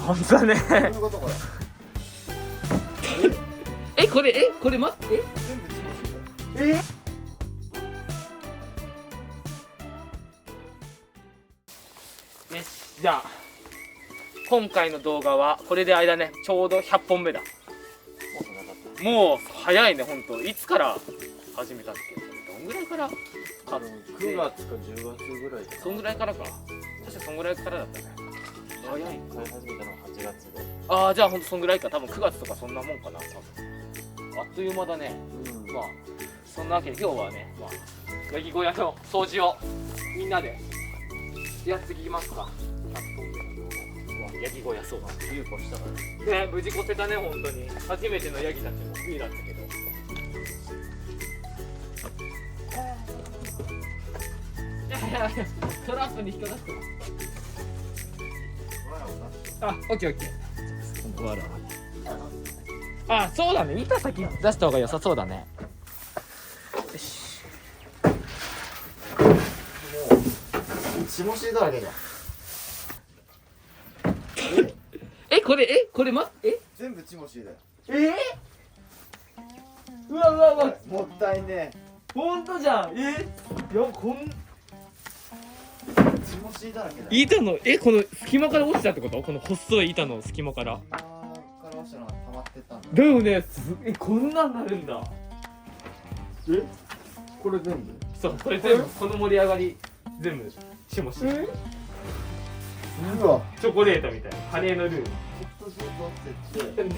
本当だね。どういうことこれ。これ待って。全部チモシーだよ。よし、じゃあ今回の動画はこれであれだね。ちょうど100本目だ。もう早いね、ほんと。いつから始めたっけ？どんぐらいから買って9月か10月ぐらいかな。そんぐらいからか。確かそんぐらいからだったね。早い。買い始めたのは8月で。ああ、じゃあほんとそんぐらいか。多分9月とかそんなもんかな。多分あっという間だね。まあそんなわけで今日はね、まあヤギ小屋の掃除をみんなでやっていきますか。100本目のヤギ小屋掃除。優子したからね。ね、無事越せたね、本当に。初めてのヤギたちも冬だったけど。いやトラップに引っかかってます。あ、オッケーオッケー。わら。あ、そうだね。板先出した方が良さそうだね。よし。もうチモシーだらけじゃん。これ待って。全部チモシーだよ。うわうわうわ。もったいねほんとじゃん。いや、こん。チモシーだらけだよ。板のこの隙間から落ちたってこと？この細い板の隙間から。から落ちたのが溜まってったんだ。だよね。こんなんなるんだ。これ全部。そう、これ全部この盛り上がり全部しもし。うわ。チョコレートみたいなカレーのルー。ちょっとずつ落ちてって。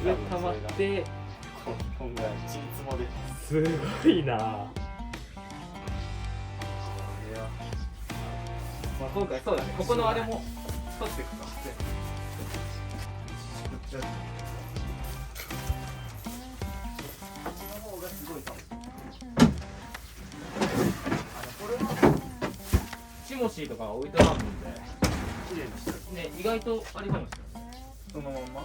上溜まってこんぐらいちりつもで。すごいな。まあ今回そうだね。ここのあれも取っていくか。チモシーとか置いてあるんで綺麗にしてるね。意外とあれかもしれない。そのまんま。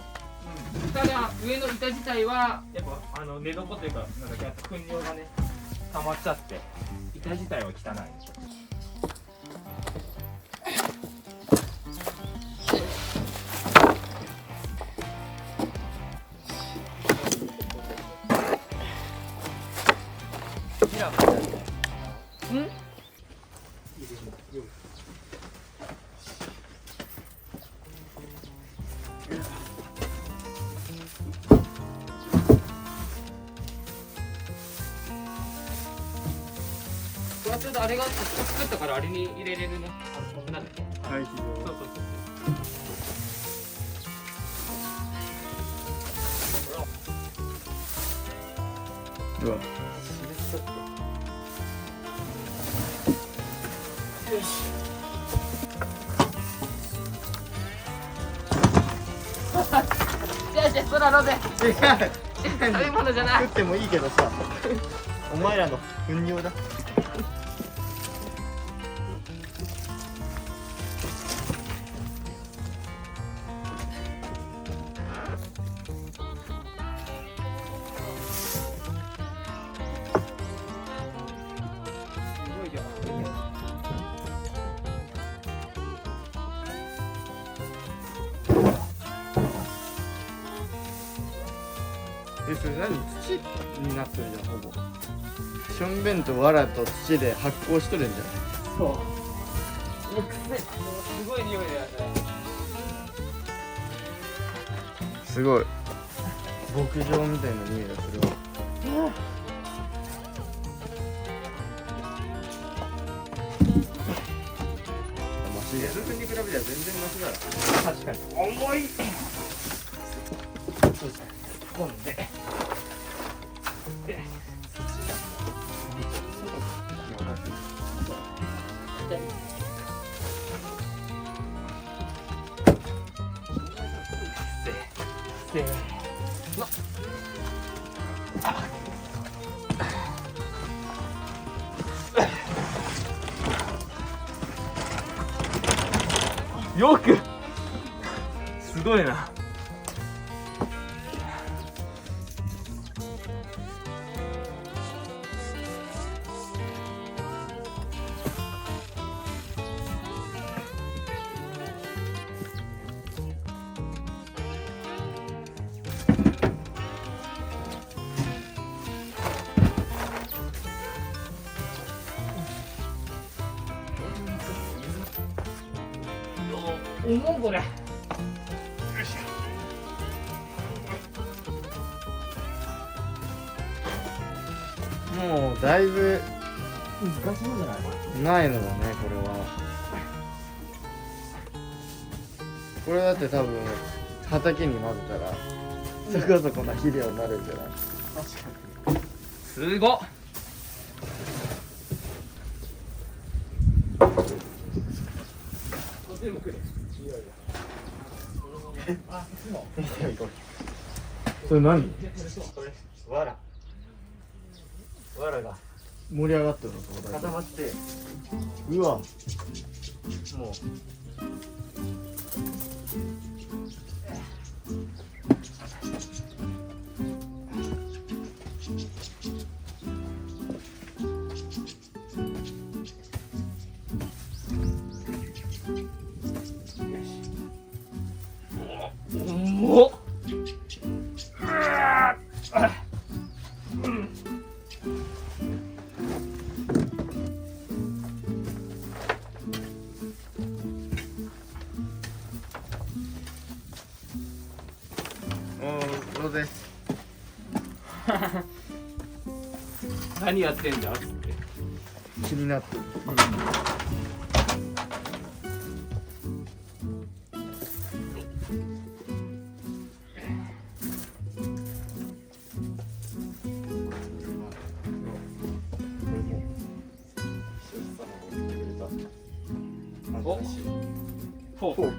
ただ上の板自体はやっぱ寝床というかなんだっけ糞尿がね溜まっちゃって板自体は汚い。これはちょうどあれが作ったからあれに入れれるね。なんだっけ。はい、そうそうそう。うわ。よし。じゃあ空ので。違う。食べ物じゃない。食ってもいいけどさ。お前らの糞尿だ。それ何土になってるじゃん、ほぼ。しょんべんと藁と土で発酵しとるんじゃん。そう。すごい匂いだよね。すごい。牧場みたいな匂いがするわ。マシや。に比べたら全然マシだろ。確かに。重い。そうですね。突っ込んで。せーの。よくすごいな。重いこれ。もうだいぶ難しいんじゃないこれ。ないのだね、これは。これだって多分畑に混ぜたらそこそこな肥料になるんじゃない？確かに。すごっ。全部くれ。あ、もそれ何？わらが盛り上がってるのそこだけ。固まってうわ、もう重っ。おろです。何やってんだって。気になってる。お、フォーク。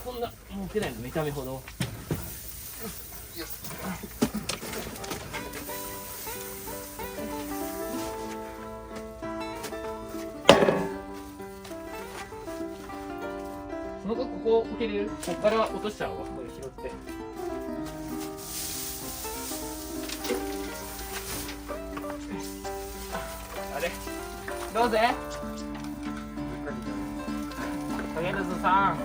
そんな持ってないの見た目ほど。その子ここ受けれる？こっから落としちゃうわ。これ拾って。あれどうぜ。影津さん。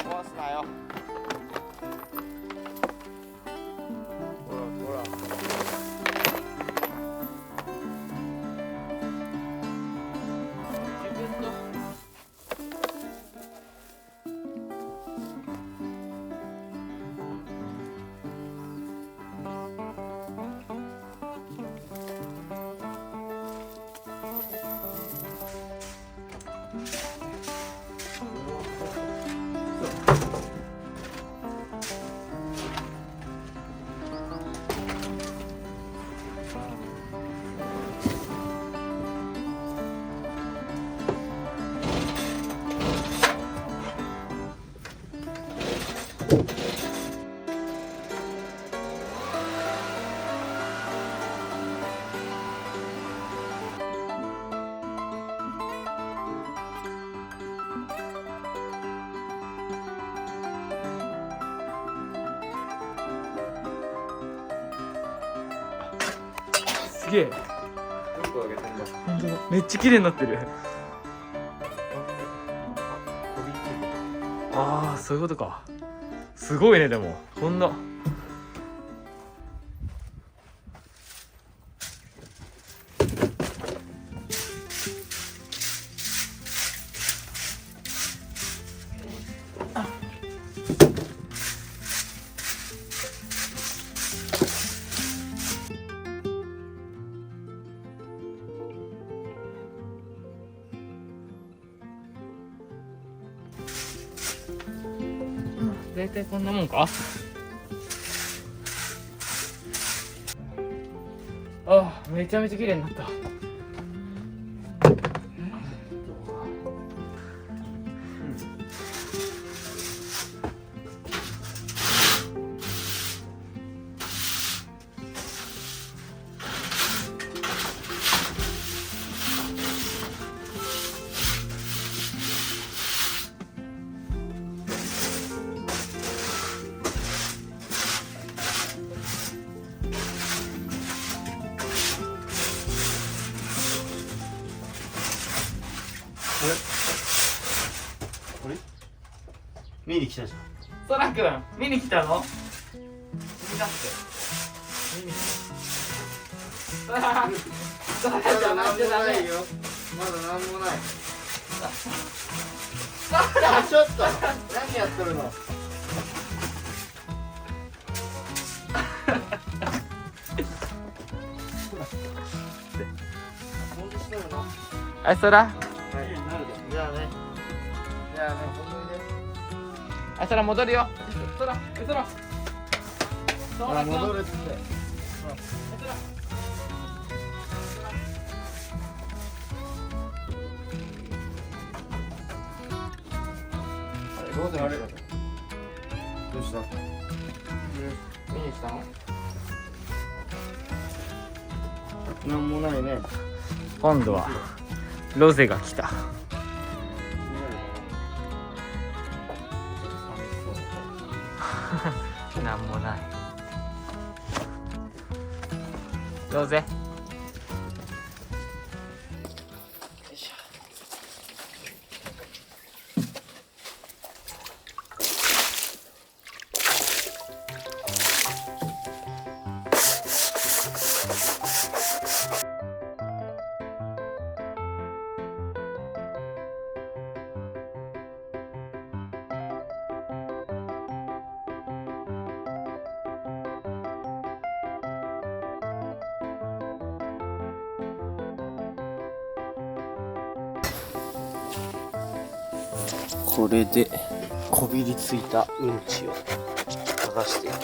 壊すなよ。ほらほら。自分のすげえ。本当だ。めっちゃ綺麗になってる。ああ、そういうことか。すごいね、でもこんな。大体こんなもんか。ああ、めちゃめちゃ綺麗になった。これ見に来たじゃん。そらくん、見に来たの？見なって。見に来た。そら、そらまだちゃんなん待ってダメ。もないよ。まだなんもない。あ、ちょっと何やっとるの。はい、そら。はい、じゃあね。じゃあね、はい、そら戻るよ。そら、そら。そほららくん。戻るって。どうしたどうした見に来たの？なんもないね。今度はロゼが来た。なんもない。ロゼ。これでこびりついたうんちを剥がしていく。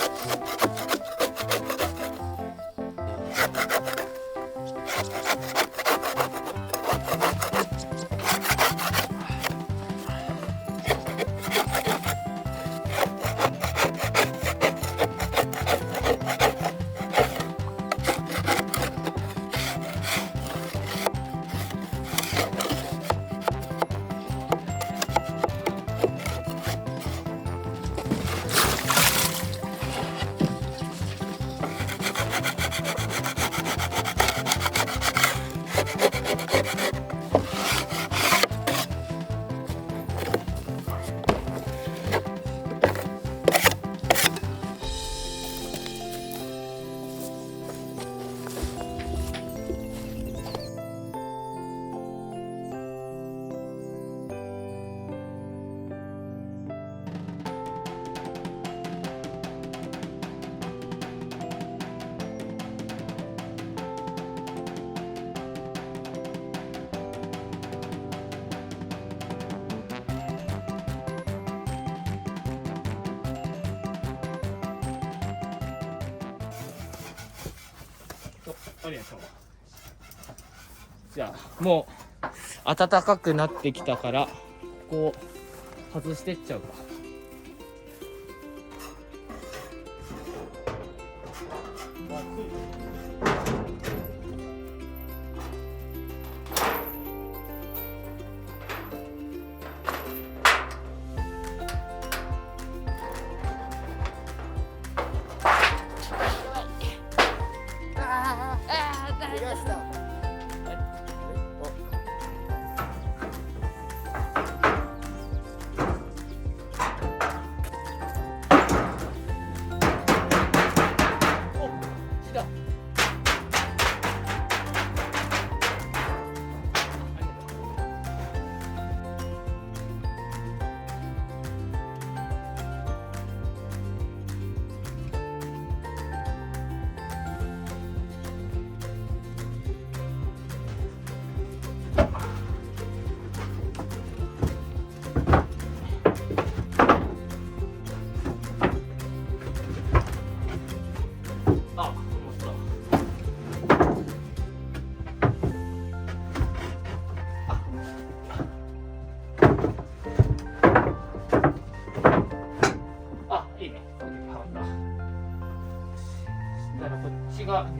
ありがとう。じゃあもう暖かくなってきたからこう外してっちゃうか。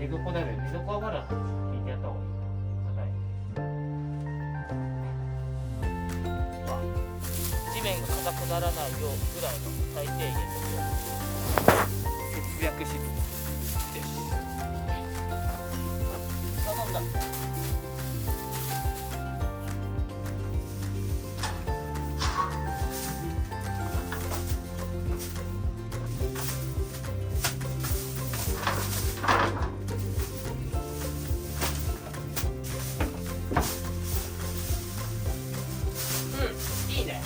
寝床だね。寝床はまだ引いてやった方がいい。地面が硬くならないようぐらいの最低限の節約しよし頼んだ。いいね。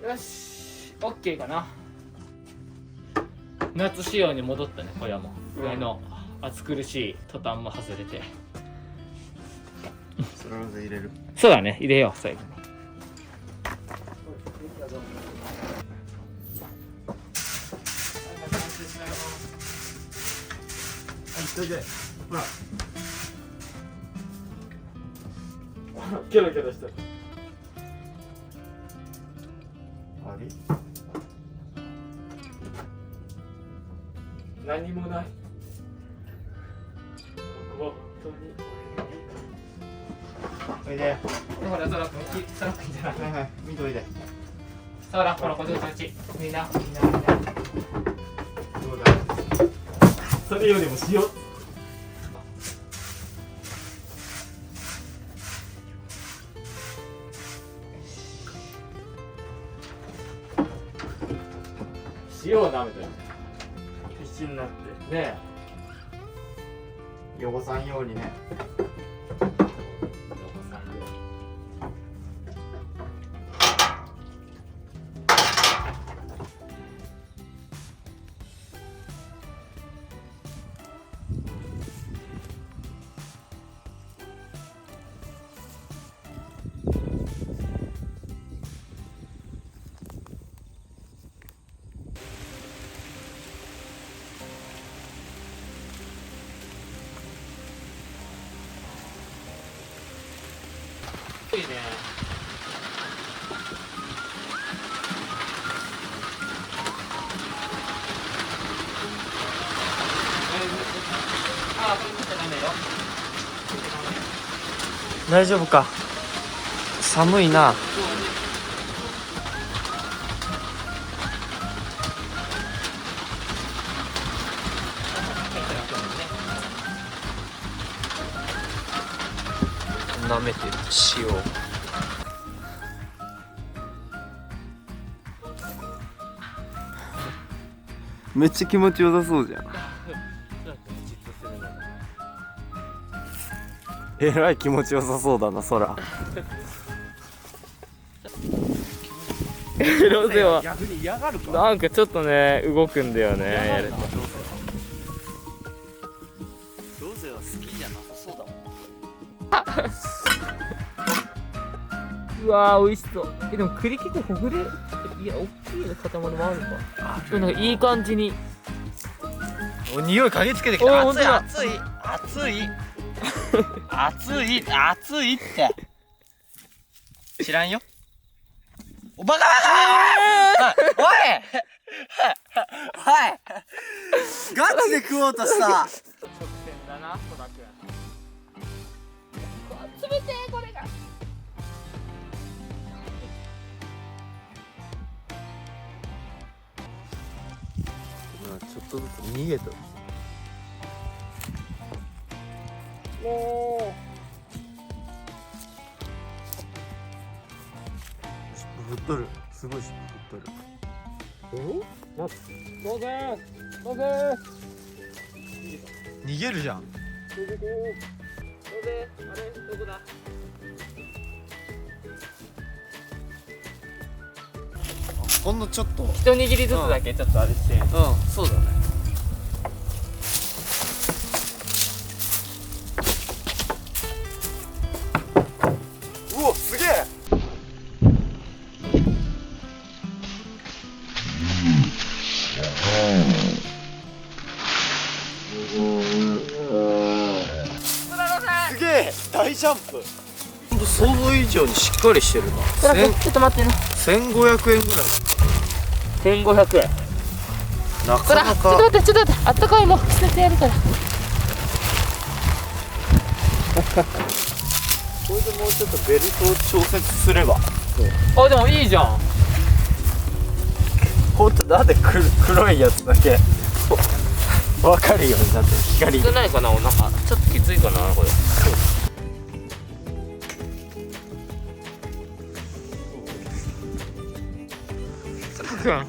よし、オッケーかな。夏仕様に戻ったね、小屋も。上の暑苦しいトタンも外れて。それを入れる。そうだね、入れよう、最後に。それで、ほら。キョロキョロした。あれ？何もない。本当に。おいで。ほら、そらくんじゃない。はいはい、見といで。そら、ほら、こっちこっち。みんな。そうだ。それよりも塩。塩を舐めてる。必死になってね汚さんようにね。いいね。ああ、これ見ちゃダメよ。大丈夫か。寒いな。舐めてる塩。めっちゃ気持ちよさそうじゃん。えらい気持ちよさそうだな、空。ロゼは逆に嫌がるか。なんかちょっとね動くんだよね、やると。ロゼは好きじゃなさそうだもん。うわー美味しそう。でも栗結構ほぐれ、いや大きい塊もあるか。でもなんかいい感じに。お、匂い嗅ぎつけてきおた。本当だ熱い熱い熱い熱いって知らんよ。おバカバカおいおいガチで食おうとした。直線だな、トラくん。冷てえ、これが。ちょっとずつ逃げた。もぶっとる。すごいしぶっとる。う、どうぜどうぜ逃げるじゃん。どうぜ、あれ、どこだ。ほんのちょっと。一握りずつだけちょっとあれして。うん、そうだね。うお、すげえ。すげえ、大ジャンプ。当想像以上にしっかりしてるな。そらくんちょっと待ってな。 1500円ぐらい。 1500円。なそらかなかちょっと待ってちょっと待って、あったかいの捨ててやるから。これでもうちょっとベルトを調節すれば。あ、でもいいじゃん。ほんとなんで黒いやつだけ分かるようになってる。光少ないかな、お腹ちょっときついかなこれ。そらくん、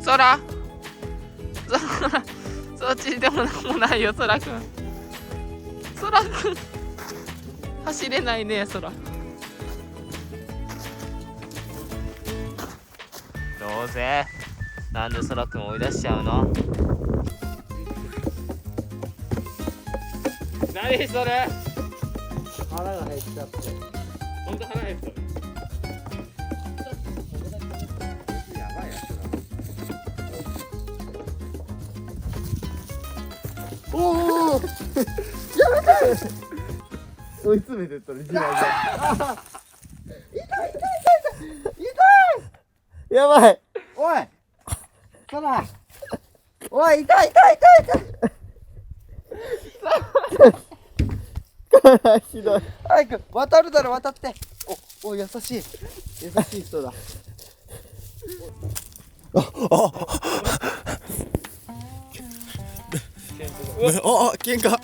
そらそっちでもなんもないよ、そらくん。そらくん走れないね、そら。どうせなんでそらくん追い出しちゃうの？何それ？腹が減っちゃって。ほんと腹減った。やばいやつだ。おおやめて追い詰めてったね。やばい。おいそらおい痛いひどい。早く渡るだろ、渡って。お優しい人だ。喧嘩。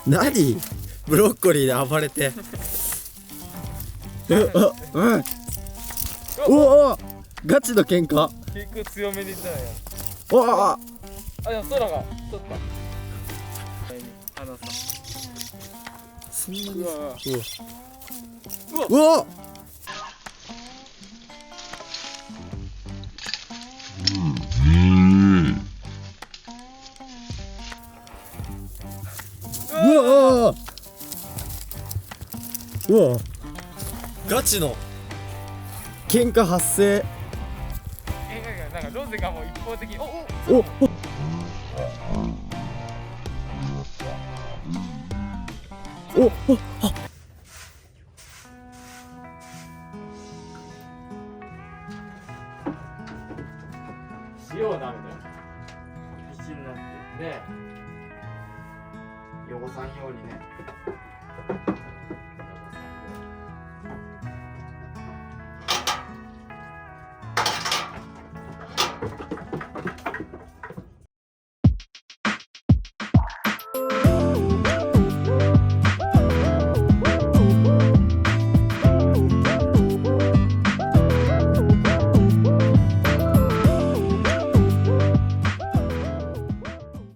何ブロッコリーで暴れて。おガチの喧嘩。結構強めにいったんや。おあ、でも空が取った。離さ。そんなに。うわうわガチの喧嘩発生。なんかロゼがもう一方的に塩を舐めて必死になってね。汚さんようにね。